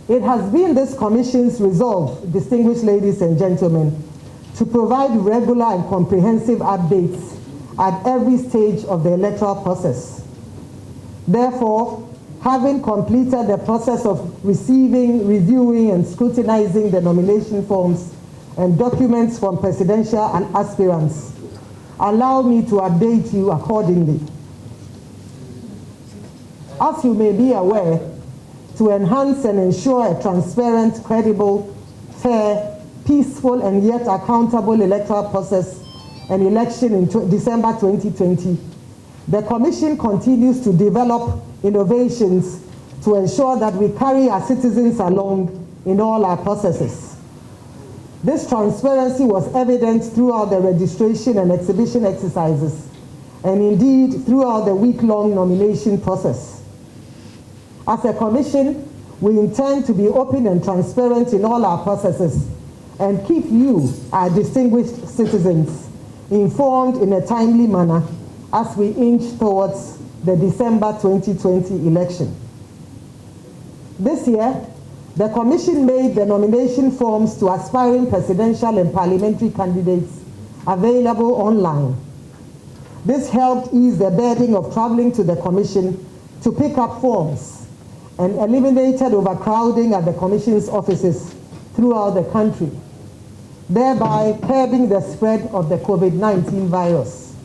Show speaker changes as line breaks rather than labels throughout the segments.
It has been this Commission's resolve, distinguished ladies and gentlemen, to provide regular and comprehensive updates at every stage of the electoral process. Therefore, having completed the process of receiving, reviewing, and scrutinizing the nomination forms and documents from presidential and aspirants, allow me to update you accordingly. As you may be aware, to enhance and ensure a transparent, credible, fair, peaceful, and yet accountable electoral process and election in December 2020, the Commission continues to develop innovations to ensure that we carry our citizens along in all our processes. This transparency was evident throughout the registration and exhibition exercises, and indeed throughout the week-long nomination process. As a Commission, we intend to be open and transparent in all our processes and keep you, our distinguished citizens, informed in a timely manner as we inch towards the December 2020 election. This year, the Commission made the nomination forms to aspiring presidential and parliamentary candidates available online. This helped ease the burden of traveling to the Commission to pick up forms and eliminated overcrowding at the Commission's offices throughout the country, thereby curbing the spread of the COVID-19 virus.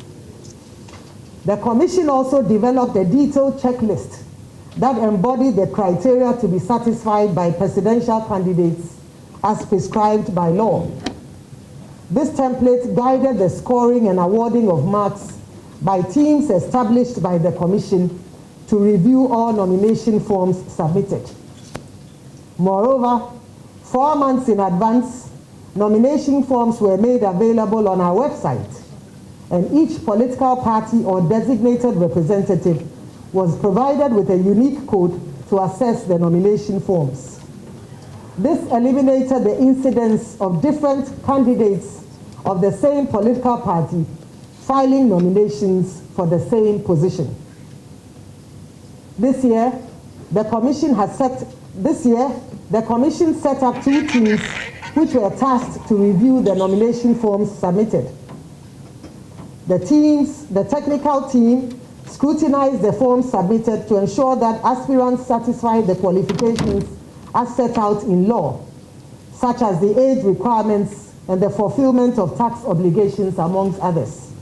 The Commission also developed a detailed checklist that embodied the criteria to be satisfied by presidential candidates as prescribed by law. This template guided the scoring and awarding of marks by teams established by the Commission to review all nomination forms submitted. Moreover, 4 months in advance, nomination forms were made available on our website, and each political party or designated representative was provided with a unique code to access the nomination forms. This eliminated the incidence of different candidates of the same political party filing nominations for the same position. This year, the Commission set up 2 teams which were tasked to review the nomination forms submitted. The technical team scrutinized the forms submitted to ensure that aspirants satisfied the qualifications as set out in law, such as the age requirements and the fulfillment of tax obligations, amongst others.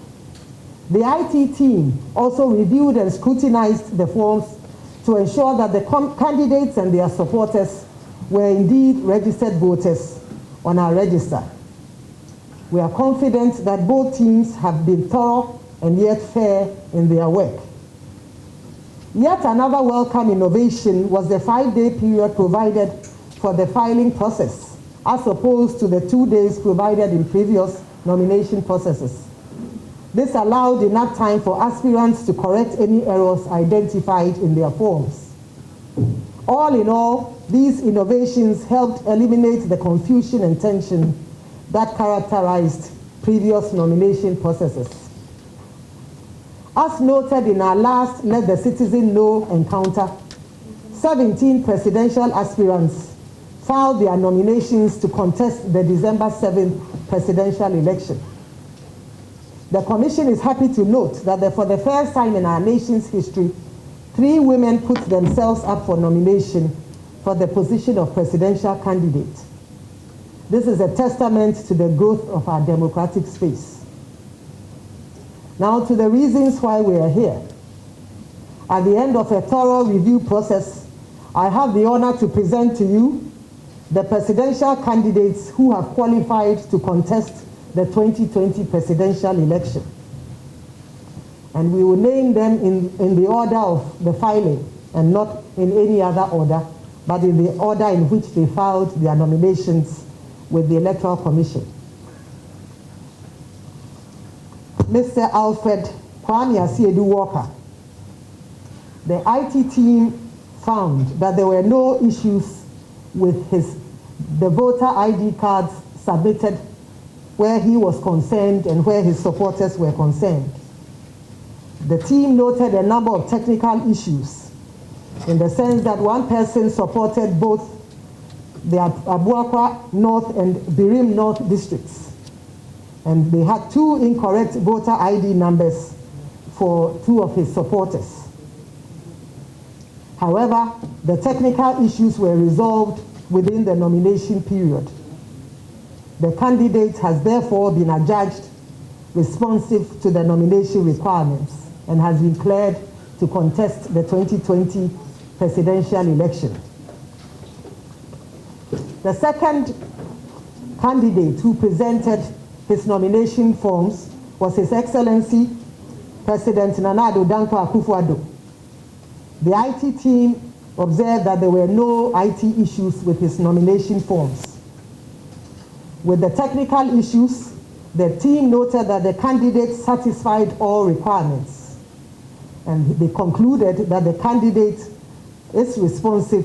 The IT team also reviewed and scrutinized the forms to ensure that the candidates and their supporters were indeed registered voters on our register. We are confident that both teams have been thorough and yet fair in their work. Yet another welcome innovation was the 5-day period provided for the filing process, as opposed to the 2 days provided in previous nomination processes. This allowed enough time for aspirants to correct any errors identified in their forms. All in all, these innovations helped eliminate the confusion and tension that characterized previous nomination processes. As noted in our last Let the Citizen Know encounter, 17 presidential aspirants filed their nominations to contest the December 7th presidential election. The Commission is happy to note that for the first time in our nation's history, 3 women put themselves up for nomination for the position of presidential candidate. This is a testament to the growth of our democratic space. Now to the reasons why we are here. At the end of a thorough review process, I have the honor to present to you the presidential candidates who have qualified to contest the 2020 presidential election. And we will name them in the order of the filing and not in any other order, but in the order in which they filed their nominations with the Electoral Commission. Mr. Alfred Kwame Asiedu Walker. The IT team found that there were no issues with the voter ID cards submitted where he was concerned and where his supporters were concerned. The team noted a number of technical issues in the sense that one person supported both the Abuakwa North and Birim North districts. And they had 2 incorrect voter ID numbers for 2 of his supporters. However, the technical issues were resolved within the nomination period. The candidate has therefore been adjudged responsive to the nomination requirements and has been cleared to contest the 2020 presidential election. The second candidate who presented his nomination forms was His Excellency President Nana Addo Dankwa Akufo-Addo. The IT team observed that there were no IT issues with his nomination forms. With the technical issues, the team noted that the candidate satisfied all requirements, and they concluded that the candidate is responsive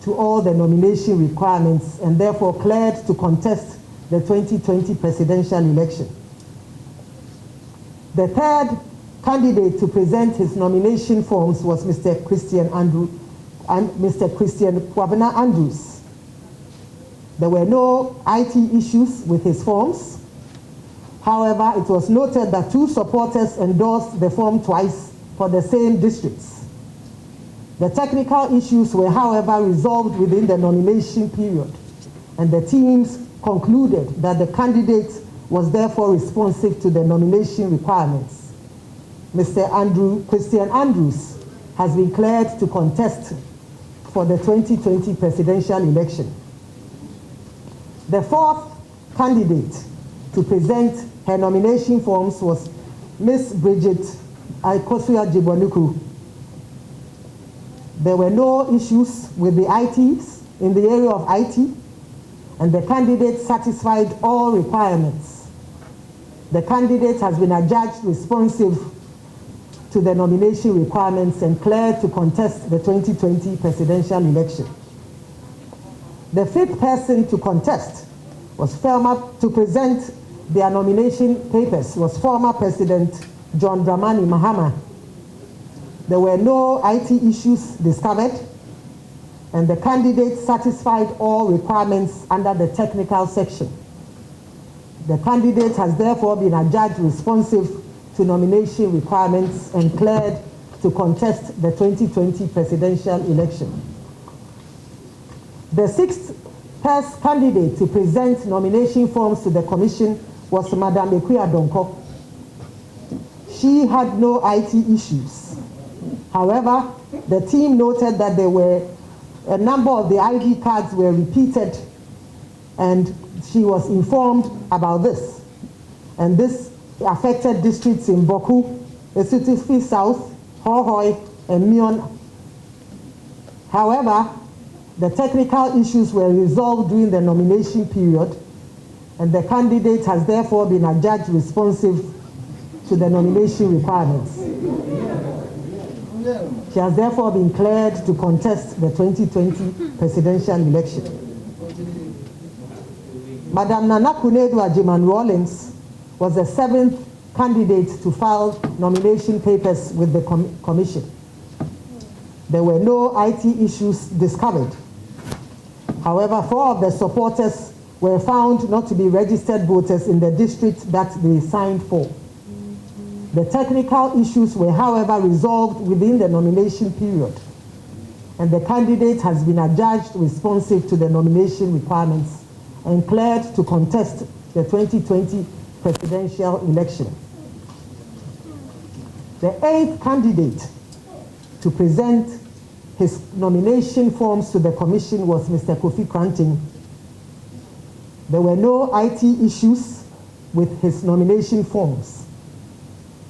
to all the nomination requirements and therefore cleared to contest the 2020 presidential election. The third candidate to present his nomination forms was Mr. Christian Kwabena Andrews. There were no IT issues with his forms. However, it was noted that 2 supporters endorsed the form twice for the same districts. The technical issues were, however, resolved within the nomination period, and the teams concluded that the candidate was therefore responsive to the nomination requirements. Mr. Christian Andrews has been cleared to contest for the 2020 presidential election. The fourth candidate to present her nomination forms was Ms. Bridget Aikosua Jibonuku. There were no issues with the ITs in the area of IT, and the candidate satisfied all requirements. The candidate has been adjudged responsive to the nomination requirements and cleared to contest the 2020 presidential election. The fifth person to contest to present their nomination papers was former President John Dramani Mahama. There were no IT issues discovered, and the candidate satisfied all requirements under the technical section. The candidate has therefore been adjudged responsive to nomination requirements and cleared to contest the 2020 presidential election. The sixth first candidate to present nomination forms to the commission was Madam Ekuya Donko. She had no IT issues. However, the team noted that there were a number of the ID cards were repeated, and she was informed about this. And this affected districts in Boku, Esutufi South, Hohoi, and Mion. However, the technical issues were resolved during the nomination period, and the candidate has therefore been adjudged responsive to the nomination requirements. She has therefore been cleared to contest the 2020 presidential election. Madam Nana Kunedu Ajiman Rawlings was the seventh candidate to file nomination papers with the commission. There were no IT issues discovered. However, 4 of the supporters were found not to be registered voters in the district that they signed for. The technical issues were, however, resolved within the nomination period, and the candidate has been adjudged responsive to the nomination requirements and cleared to contest the 2020 presidential election. The 8th candidate to present his nomination forms to the commission was Mr. Kofi Kranting. There were no IT issues with his nomination forms.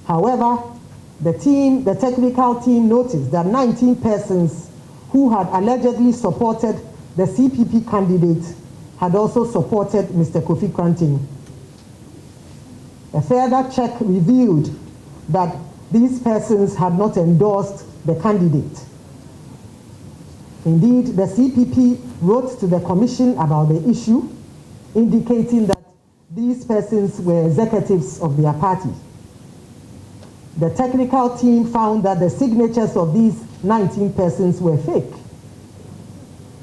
However, the technical team noticed that 19 persons who had allegedly supported the CPP candidate had also supported Mr. Kofi Kranting. A further check revealed that these persons had not endorsed the candidate. Indeed, the CPP wrote to the commission about the issue, indicating that these persons were executives of their party. The technical team found that the signatures of these 19 persons were fake,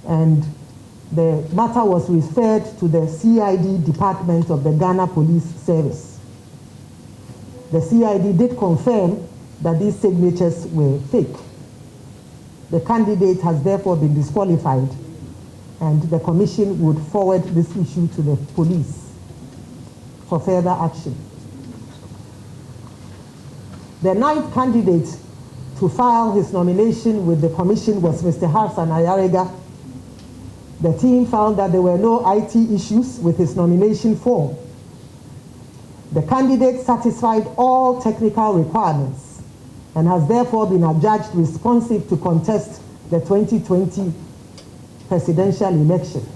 and the matter was referred to the CID department of the Ghana Police Service. The CID did confirm that these signatures were fake. The candidate has therefore been disqualified, and the commission would forward this issue to the police for further action. The ninth candidate to file his nomination with the commission was Mr. Hassan Ayarega. The team found that there were no IT issues with his nomination form. The candidate satisfied all technical requirements and has therefore been adjudged responsive to contest the 2020 presidential election.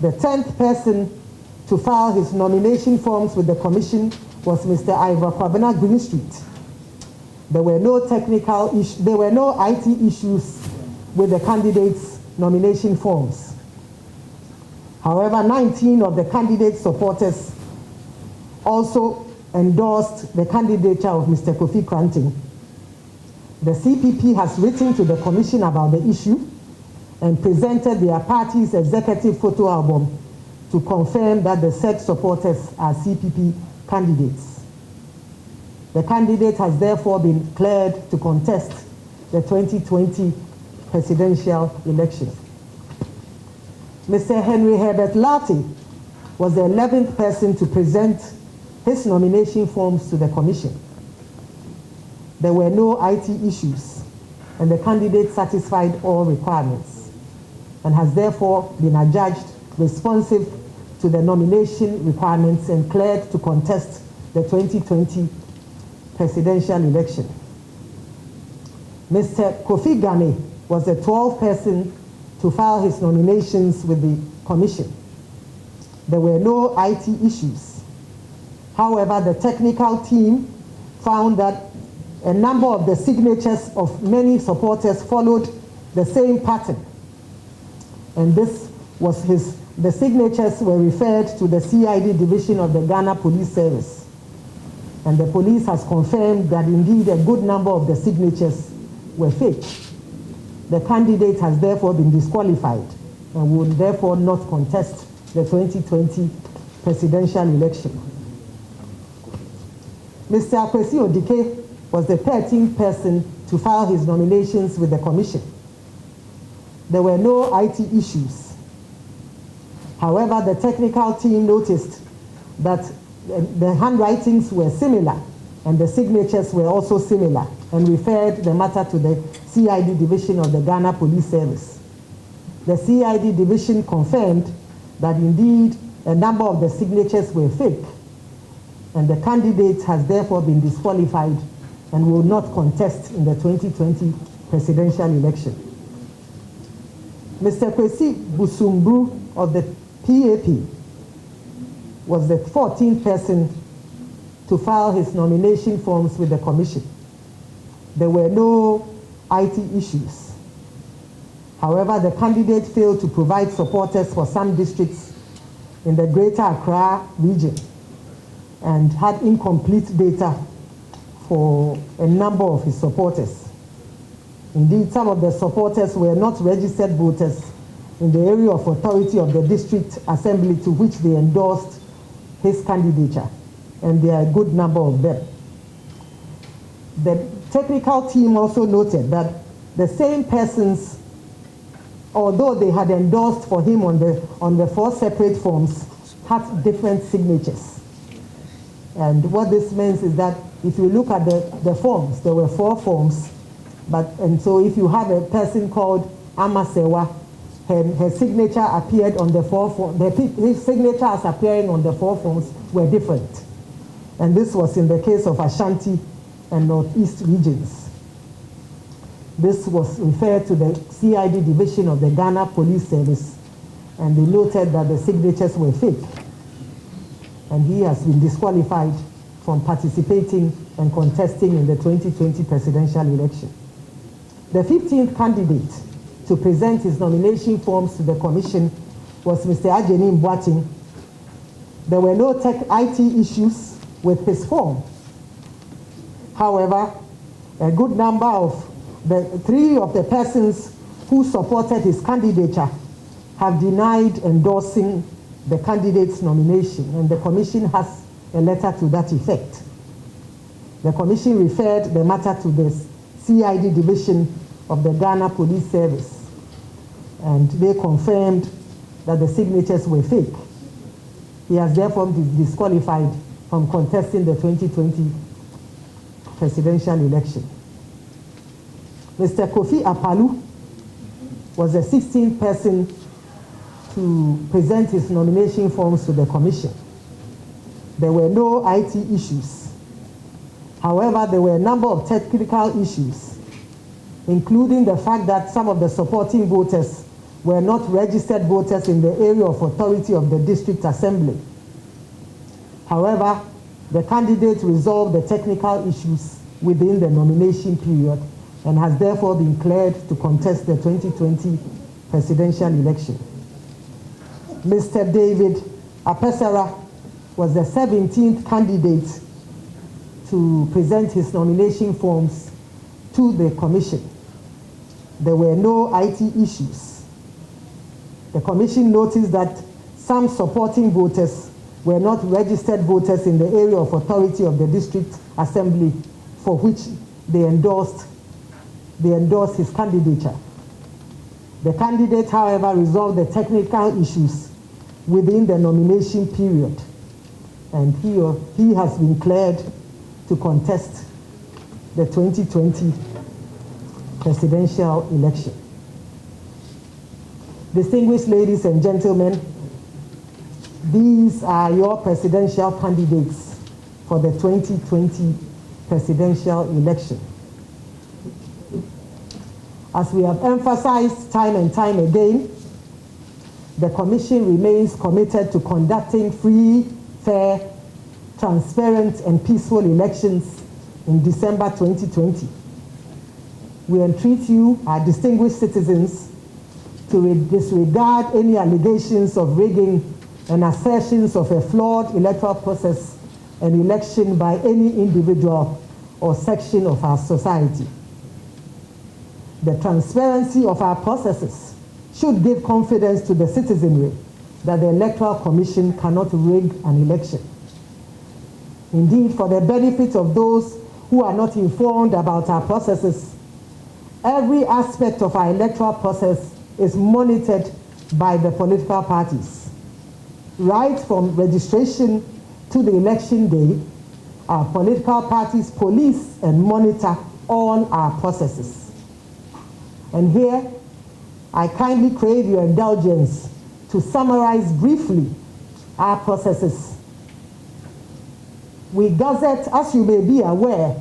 The 10th person to file his nomination forms with the commission was Mr. Ivor Kwabena Greenstreet. There were no IT issues with the candidate's nomination forms. However, 19 of the candidate's supporters also endorsed the candidature of Mr. Kofi Kranting. The CPP has written to the commission about the issue and presented their party's executive photo album to confirm that the said supporters are CPP candidates. The candidate has therefore been cleared to contest the 2020 presidential election. Mr. Henry Herbert Lartey was the 11th person to present his nomination forms to the commission. There were no IT issues, and the candidate satisfied all requirements and has therefore been adjudged responsive to the nomination requirements and cleared to contest the 2020 presidential election. Mr. Kofi Gane was the 12th person to file his nominations with the commission. There were no IT issues. However, the technical team found that a number of the signatures of many supporters followed the same pattern. And the signatures were referred to the CID division of the Ghana Police Service. And the police has confirmed that indeed a good number of the signatures were fake. The candidate has therefore been disqualified and will therefore not contest the 2020 presidential election. Mr. Akwesi Odike was the 13th person to file his nominations with the commission. There were no IT issues. However, the technical team noticed that the handwritings were similar and the signatures were also similar and referred the matter to the CID division of the Ghana Police Service. The CID division confirmed that indeed a number of the signatures were fake, and the candidate has therefore been disqualified and will not contest in the 2020 presidential election. Mr. Kwesi Busumbru of the PAP was the 14th person to file his nomination forms with the commission. There were no IT issues. However, the candidate failed to provide supporters for some districts in the Greater Accra region and had incomplete data for a number of his supporters. Indeed, some of the supporters were not registered voters in the area of authority of the district assembly to which they endorsed his candidature, and there are a good number of them. The technical team also noted that the same persons, although they had endorsed for him on the 4 separate forms, had different signatures. And what this means is that if you look at the forms, there were 4 forms, and so if you have a person called Amasewa, her signature appeared on the 4 forms, his signatures appearing on the 4 forms were different. And this was in the case of Ashanti and Northeast regions. This was referred to the CID division of the Ghana Police Service, and they noted that the signatures were fake. And he has been disqualified from participating and contesting in the 2020 presidential election. The 15th candidate to present his nomination forms to the commission was Mr. Ajeni Mbwating. There were no IT issues with his form. However, a good number of 3 of the persons who supported his candidature have denied endorsing the candidate's nomination, and the Commission has a letter to that effect. The Commission referred the matter to the CID Division of the Ghana Police Service, and they confirmed that the signatures were fake. He has therefore been disqualified from contesting the 2020 presidential election. Mr. Kofi Apalu was the 16th person to present his nomination forms to the Commission. There were no IT issues. However, there were a number of technical issues, including the fact that some of the supporting voters were not registered voters in the area of authority of the District Assembly. However, the candidate resolved the technical issues within the nomination period and has therefore been cleared to contest the 2020 presidential election. Mr. David Apesara was the 17th candidate to present his nomination forms to the Commission. There were no IT issues. The Commission noticed that some supporting voters were not registered voters in the area of authority of the District Assembly for which they endorsed his candidature. The candidate, however, resolved the technical issues within the nomination period, and he has been cleared to contest the 2020 presidential election. Distinguished ladies and gentlemen, these are your presidential candidates for the 2020 presidential election. As we have emphasized time and time again, the Commission remains committed to conducting free, fair, transparent, and peaceful elections in December 2020. We entreat you, our distinguished citizens, to disregard any allegations of rigging and assertions of a flawed electoral process and election by any individual or section of our society. The transparency of our processes should give confidence to the citizenry that the Electoral Commission cannot rig an election. Indeed, for the benefit of those who are not informed about our processes, every aspect of our electoral process is monitored by the political parties. Right from registration to the election day, our political parties police and monitor all our processes. And here, I kindly crave your indulgence to summarize briefly our processes. We gazette, as you may be aware,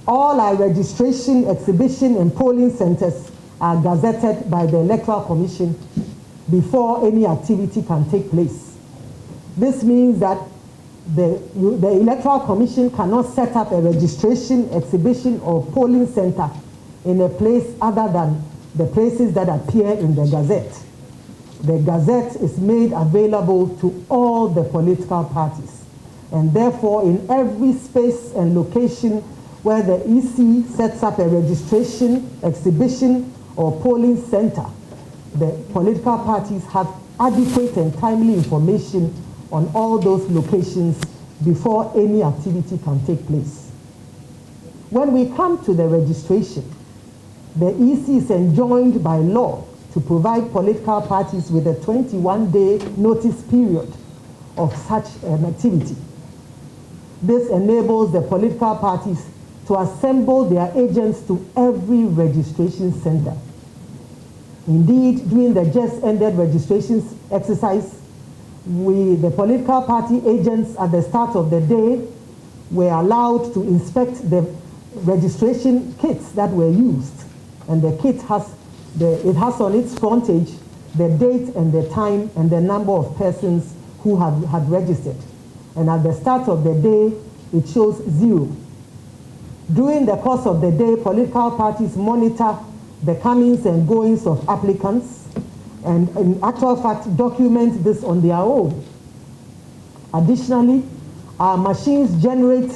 all our registration, exhibition, and polling centers are gazetted by the Electoral Commission before any activity can take place. This means that the Electoral Commission cannot set up a registration, exhibition, or polling center in a place other than the places that appear in the Gazette. The Gazette is made available to all the political parties, and therefore in every space and location where the EC sets up a registration, exhibition, or polling center, the political parties have adequate and timely information on all those locations before any activity can take place. When we come to the registration, the EC is enjoined by law to provide political parties with a 21-day notice period of such an activity. This enables the political parties to assemble their agents to every registration center. Indeed, during the just ended registration exercise, the political party agents at the start of the day were allowed to inspect the registration kits that were used. And the kit has on its frontage the date and the time and the number of persons who had registered. And at the start of the day, it shows 0. During the course of the day, political parties monitor the comings and goings of applicants and in actual fact document this on their own. Additionally, our machines generate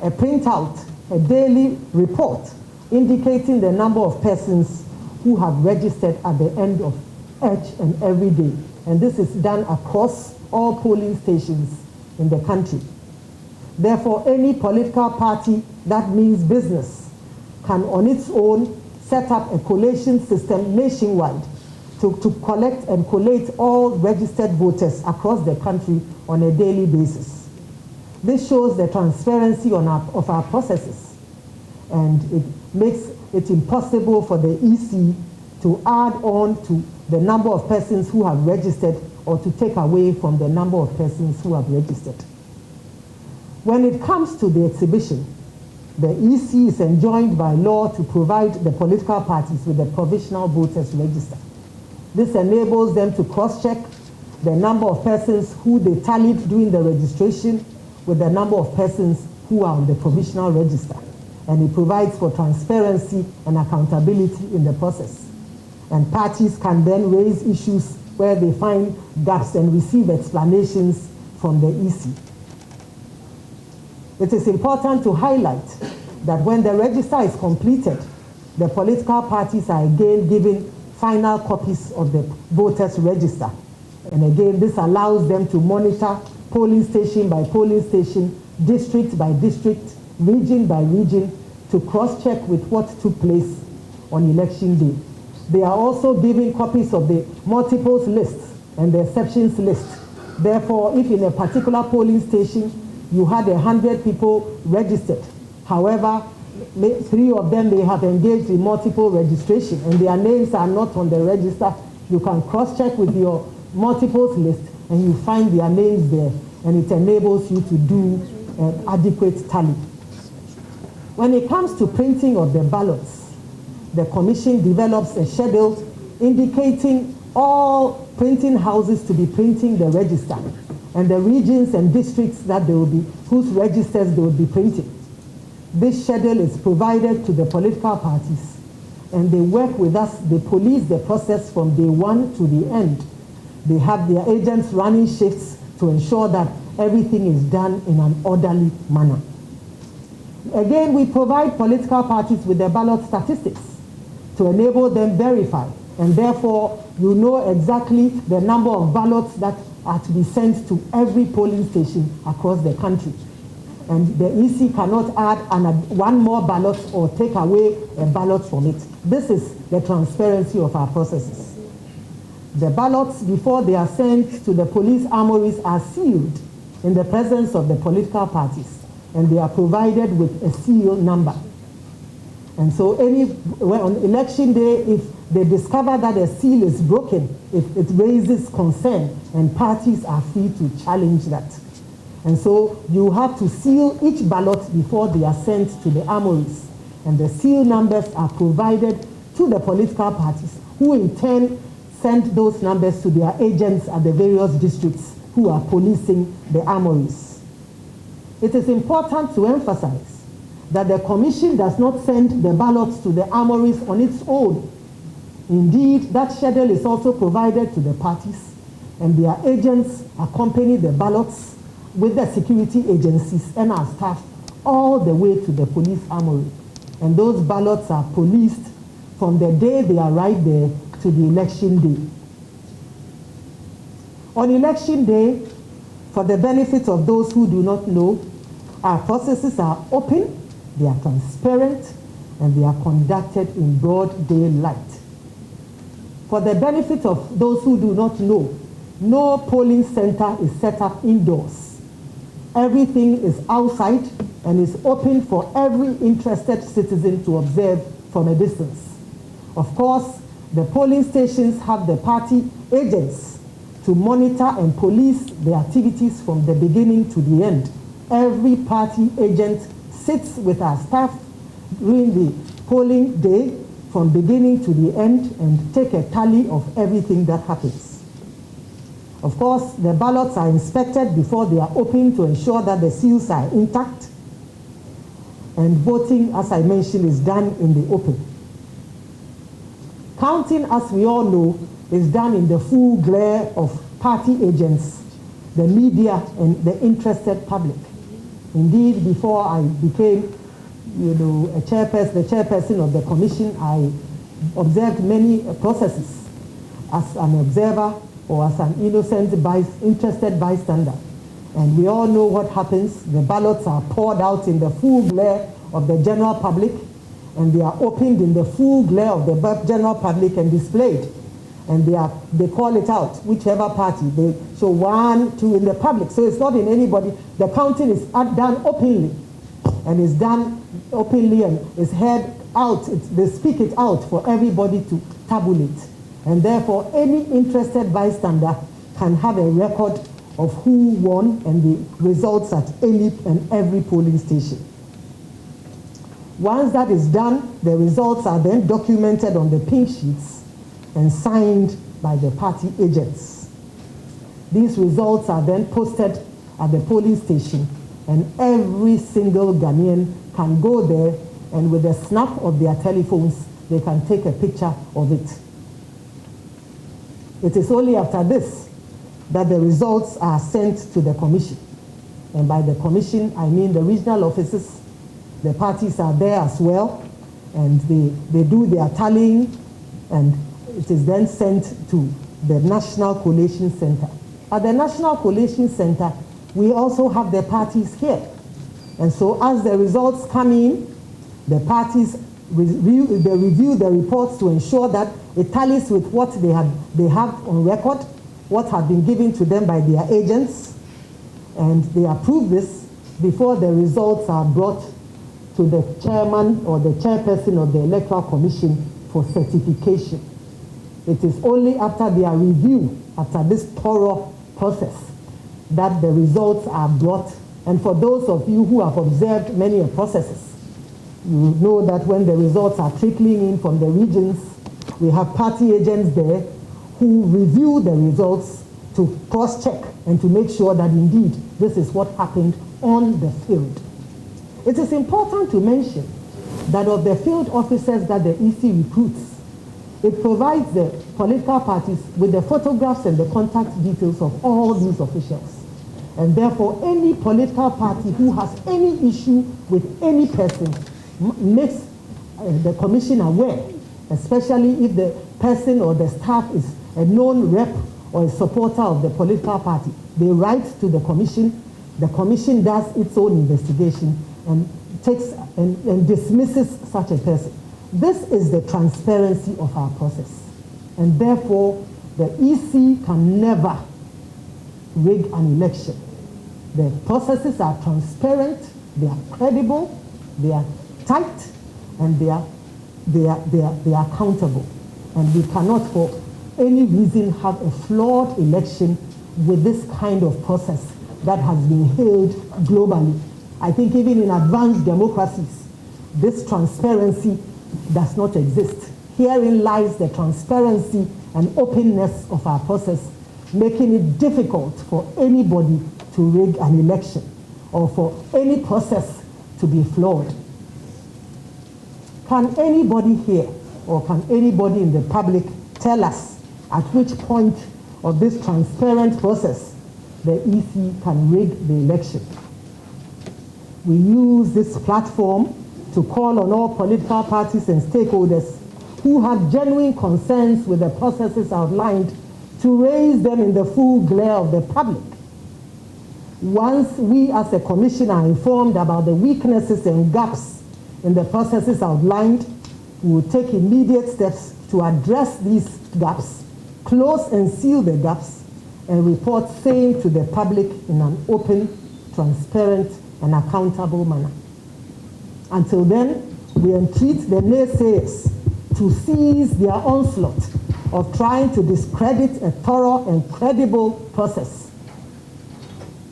a printout, a daily report indicating the number of persons who have registered at the end of each and every day. And this is done across all polling stations in the country. Therefore, any political party that means business can on its own set up a collation system nationwide to collect and collate all registered voters across the country on a daily basis. This shows the transparency of our processes, and it makes it impossible for the EC to add on to the number of persons who have registered or to take away from the number of persons who have registered. When it comes to the exhibition, the EC is enjoined by law to provide the political parties with a provisional voters register. This enables them to cross-check the number of persons who they tallied during the registration with the number of persons who are on the provisional register. And it provides for transparency and accountability in the process. And parties can then raise issues where they find gaps and receive explanations from the EC. It is important to highlight that when the register is completed, the political parties are again given final copies of the voters' register. And again, this allows them to monitor polling station by polling station, district by district, region by region, to cross-check with what took place on election day. They are also given copies of the multiples list and the exceptions list. Therefore, if in a particular polling station you had 100 people registered, however, 3 of them may have engaged in multiple registration and their names are not on the register, you can cross-check with your multiples list and you find their names there, and it enables you to do an adequate tally. When it comes to printing of the ballots, the Commission develops a schedule indicating all printing houses to be printing the register and the regions and districts that they will be, whose registers they will be printing. This schedule is provided to the political parties, and they work with us. They police the process from day one to the end. They have their agents running shifts to ensure that everything is done in an orderly manner. Again, we provide political parties with the ballot statistics to enable them verify, and therefore you know exactly the number of ballots that are to be sent to every polling station across the country. And the EC cannot add one more ballot or take away a ballot from it. This is the transparency of our processes. The ballots, before they are sent to the police armories, are sealed in the presence of the political parties, and they are provided with a seal number. And so on election day, if they discover that a seal is broken, it raises concern, and parties are free to challenge that. And so you have to seal each ballot before they are sent to the armories. And the seal numbers are provided to the political parties, who in turn send those numbers to their agents at the various districts who are policing the armories. It is important to emphasize that the Commission does not send the ballots to the armories on its own. Indeed, that schedule is also provided to the parties, and their agents accompany the ballots with the security agencies and our staff all the way to the police armory. And those ballots are policed from the day they arrive there to the election day. On election day, for the benefit of those who do not know, our processes are open, they are transparent, and they are conducted in broad daylight. For the benefit of those who do not know, no polling center is set up indoors. Everything is outside and is open for every interested citizen to observe from a distance. Of course, the polling stations have the party agents to monitor and police the activities from the beginning to the end. Every party agent sits with our staff during the polling day from beginning to the end and take a tally of everything that happens. Of course, the ballots are inspected before they are opened to ensure that the seals are intact, and voting, as I mentioned, is done in the open. Counting, as we all know, is done in the full glare of party agents, the media, and the interested public. Indeed, before I became the chairperson of the commission, I observed many processes as an observer or as an innocent, interested bystander. And we all know what happens. The ballots are poured out in the full glare of the general public, and they are opened in the full glare of the general public and displayed. And they call it out, whichever party. They show 1, 2 in the public. So it's not in anybody. The counting is done openly. And it's done openly and is heard out. They speak it out for everybody to tabulate. And therefore, any interested bystander can have a record of who won and the results at any and every polling station. Once that is done, the results are then documented on the pink sheets and signed by the party agents. These results are then posted at the polling station, and every single Ghanaian can go there, and with a snap of their telephones, they can take a picture of it. It is only after this that the results are sent to the commission. And by the commission, I mean the regional offices. The parties are there as well, and they do their tallying, and it is then sent to the National Collation Center. At the National Collation Center, we also have the parties here. And so as the results come in, the parties review the reports to ensure that it tallies with what they have on record, what had been given to them by their agents, and they approve this before the results are brought to the chairman or the chairperson of the Electoral Commission for certification. It is only after their review, after this thorough process, that the results are brought. And for those of you who have observed many processes, you know that when the results are trickling in from the regions, we have party agents there who review the results to cross-check and to make sure that indeed this is what happened on the field. It is important to mention that of the field officers that the EC recruits, it provides the political parties with the photographs and the contact details of all these officials. And therefore, any political party who has any issue with any person makes the commission aware, especially if the person or the staff is a known rep or a supporter of the political party. They write to the commission does its own investigation and takes and dismisses such a person. This is the transparency of our process. And therefore, the EC can never rig an election. The processes are transparent, they are credible, they are tight, and they are accountable. And we cannot for any reason have a flawed election with this kind of process that has been held globally. I think even in advanced democracies, this transparency does not exist. Herein lies the transparency and openness of our process, making it difficult for anybody to rig an election or for any process to be flawed. Can anybody here or can anybody in the public tell us at which point of this transparent process the EC can rig the election? We use this platform to call on all political parties and stakeholders who have genuine concerns with the processes outlined to raise them in the full glare of the public. Once we as a commission are informed about the weaknesses and gaps in the processes outlined, we will take immediate steps to address these gaps, close and seal the gaps, and report same to the public in an open, transparent, and accountable manner. Until then, we entreat the naysayers to cease their onslaught of trying to discredit a thorough and credible process,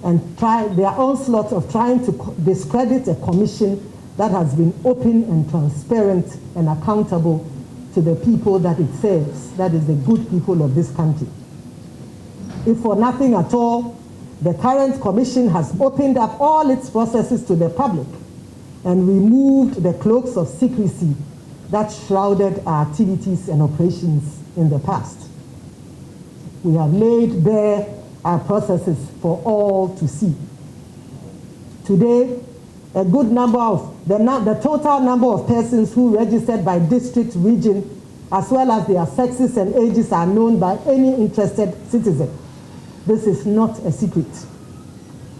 and their onslaught of trying to discredit a commission that has been open and transparent and accountable to the people that it serves, that is the good people of this country. If for nothing at all, the current commission has opened up all its processes to the public and removed the cloaks of secrecy that shrouded our activities and operations in the past. We have laid bare our processes for all to see. Today, a good number of the total number of persons who registered by district, region, as well as their sexes and ages, are known by any interested citizen. This is not a secret.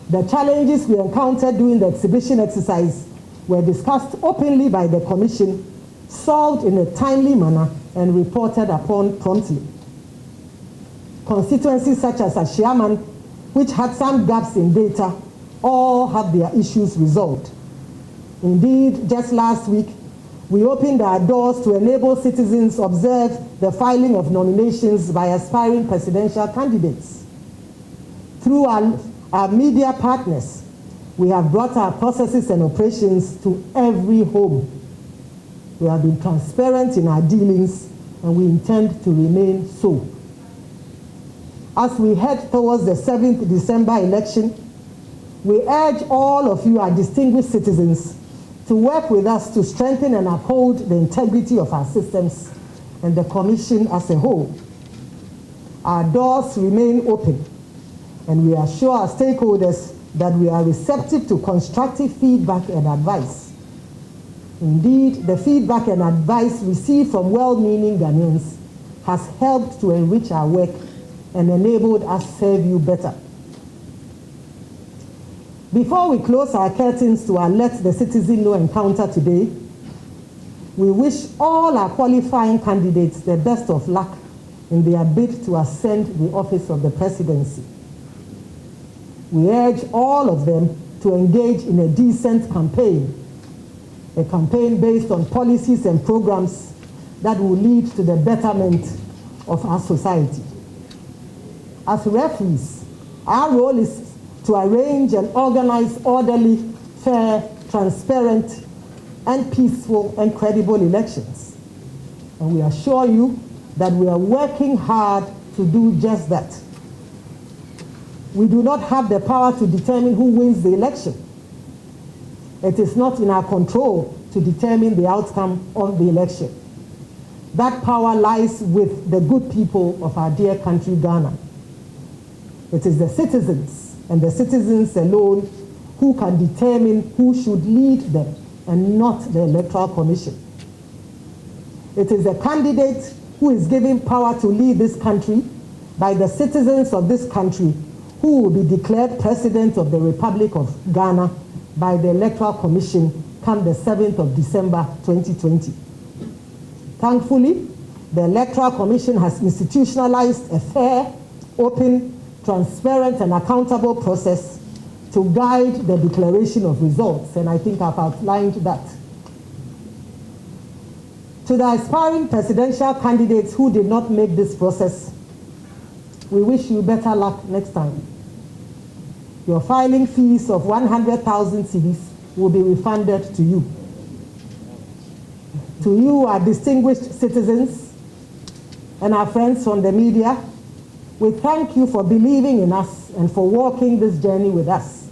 The challenges we encountered during the exhibition exercise were discussed openly by the Commission, solved in a timely manner, and reported upon promptly. Constituencies such as Ashiaman, which had some gaps in data, all have their issues resolved. Indeed, just last week, we opened our doors to enable citizens observe the filing of nominations by aspiring presidential candidates. Through our media partners, we have brought our processes and operations to every home. We have been transparent in our dealings, and we intend to remain so. As we head towards the 7th December election, we urge all of you, our distinguished citizens, to work with us to strengthen and uphold the integrity of our systems and the Commission as a whole. Our doors remain open, and we assure our stakeholders that we are receptive to constructive feedback and advice. Indeed, the feedback and advice received from well-meaning Ghanaians has helped to enrich our work and enabled us to serve you better. Before we close our curtains to our Let the Citizen Know encounter today, we wish all our qualifying candidates the best of luck in their bid to ascend the office of the presidency. We urge all of them to engage in a decent campaign, a campaign based on policies and programs that will lead to the betterment of our society. As referees, our role is to arrange and organize orderly, fair, transparent, and peaceful and credible elections. And we assure you that we are working hard to do just that. We do not have the power to determine who wins the election. It is not in our control to determine the outcome of the election. That power lies with the good people of our dear country, Ghana. It is the citizens and the citizens alone who can determine who should lead them, and not the Electoral Commission. It is the candidate who is given power to lead this country by the citizens of this country who will be declared President of the Republic of Ghana by the Electoral Commission come the 7th of December 2020. Thankfully, the Electoral Commission has institutionalized a fair, open, transparent, and accountable process to guide the declaration of results, and I think I've outlined that. To the aspiring presidential candidates who did not make this process, we wish you better luck next time. Your filing fees of 100,000 cedis will be refunded to you. To you, our distinguished citizens and our friends from the media, we thank you for believing in us and for walking this journey with us.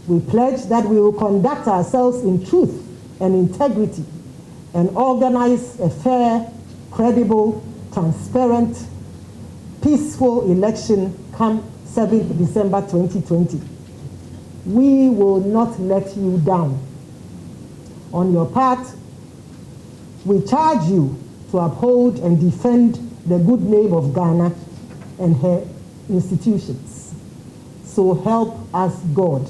We pledge that we will conduct ourselves in truth and integrity and organize a fair, credible, transparent, peaceful election come 7th December 2020. We will not let you down. On your part, we charge you to uphold and defend the good name of Ghana and her institutions. So help us God.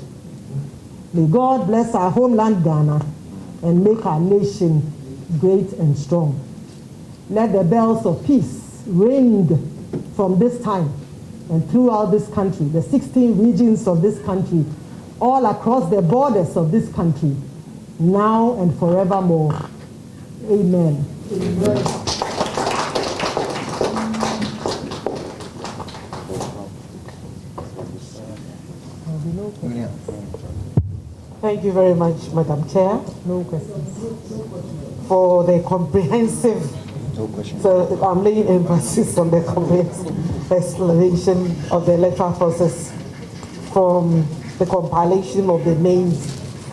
May God bless our homeland Ghana and make our nation great and strong. Let the bells of peace ring from this time and throughout this country, the 16 regions of this country, all across the borders of this country, now and forevermore. Amen. Amen.
Thank you very much, Madam Chair.
No questions.
For the comprehensive, so I'm laying emphasis on the comprehensive explanation of the electoral process from the compilation of the names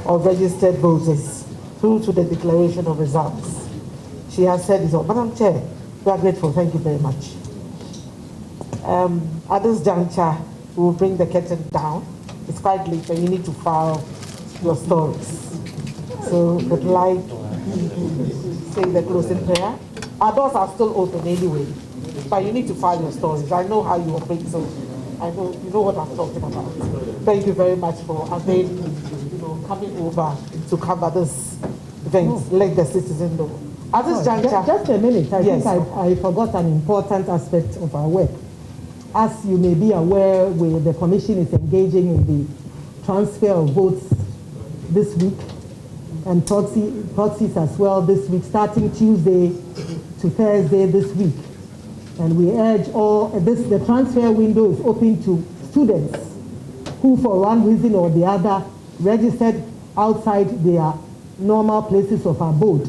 of registered voters through to the declaration of results. She has said it all. Madam Chair, we are grateful. Thank you very much. At this juncture, we will bring the curtain down. It's quite late and you need to file your stories. So would like to say the closing prayer Our doors are still open anyway, but you need to file your stories. I know how you operate, so I know you know what I'm talking about. Thank you very much for coming over to cover this event. Let the citizen know. At this juncture,
just a minute. I
yes.
think I forgot an important aspect of our work. As you may be aware, the Commission is engaging in the transfer of votes this week and proxies as well this week, starting Tuesday to Thursday this week. And we urge the transfer window is open to students who for one reason or the other registered outside their normal places of abode,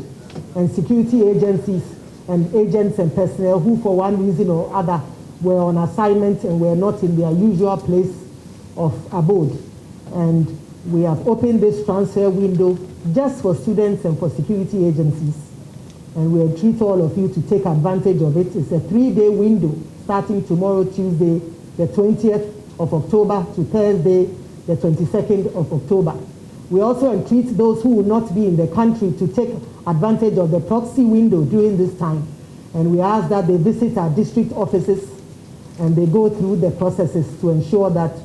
and security agencies and agents and personnel who for one reason or other were on assignment and were not in their usual place of abode. And we have opened this transfer window just for students and for security agencies. And we entreat all of you to take advantage of it. It's a 3-day window starting tomorrow, Tuesday, the 20th of October to Thursday, the 22nd of October. We also entreat those who will not be in the country to take advantage of the proxy window during this time. And we ask that they visit our district offices and they go through the processes to ensure that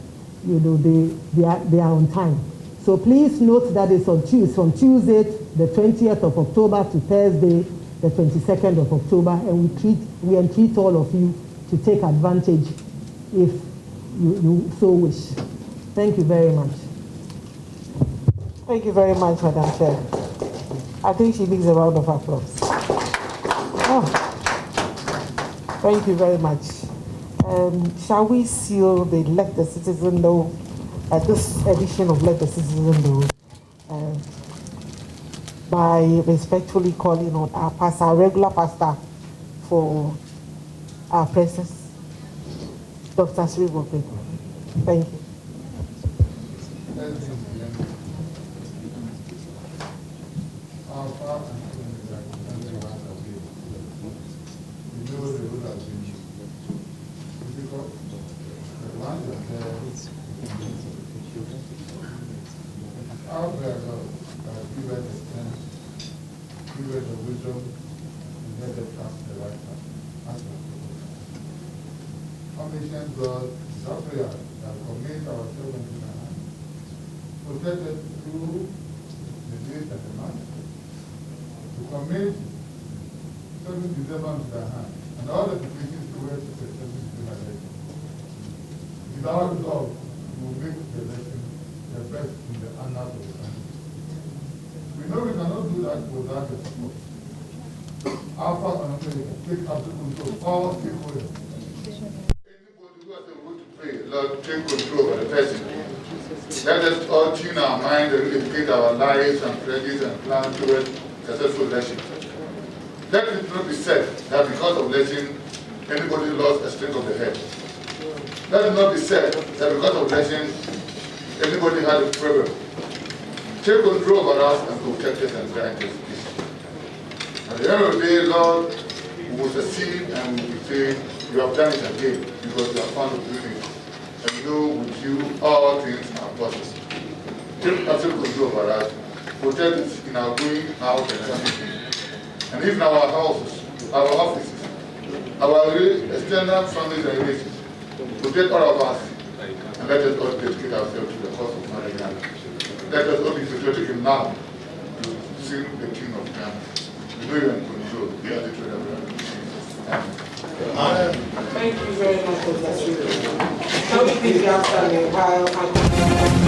they are on time. So please note that it's on Tuesday, the 20th of October to Thursday, the 22nd of October, and we entreat all of you to take advantage if you so wish. Thank you very much.
Thank you very much, Madam Chair. I think she needs a round of applause. Oh, thank you very much. Shall we seal the Let the Citizen Know at this edition of Let the Citizen Know by respectfully calling on our regular pastor for our presence, Dr. Srivope. Thank you.
God, prayer that commit ourselves into the hand, protected through the days and the month, to commit 7 December into the hand, and all the preparations towards the 7 December election. With our resolve, we will make the election the best in the annals of the country. We know we cannot do that without your support. Alpha and Omega, take absolute control of all stakeholders. Lord, take control of the person. Let us all tune our minds and dedicate our lives and strategies and plans towards successful election. Let it not be said that because of election, anybody lost a string of the head. Let it not be said that because of election, anybody had a problem. Take control over us and protect us and grant us peace. At the end of the day, Lord, we will succeed and we will say, you have done it again because you are fond of doing it. And know with you all things are possible. Take absolute control over us. Protect us in our going out and coming in. And even our houses, our offices, our external families and relations. Protect all of us. And let us all dedicate ourselves to the cause of mankind. Let us all be patriotic enough to sing the King of Ghana. We know you are in control. We are the treasurer.
Thank you very much, Dr. Shiro. Now we please gather while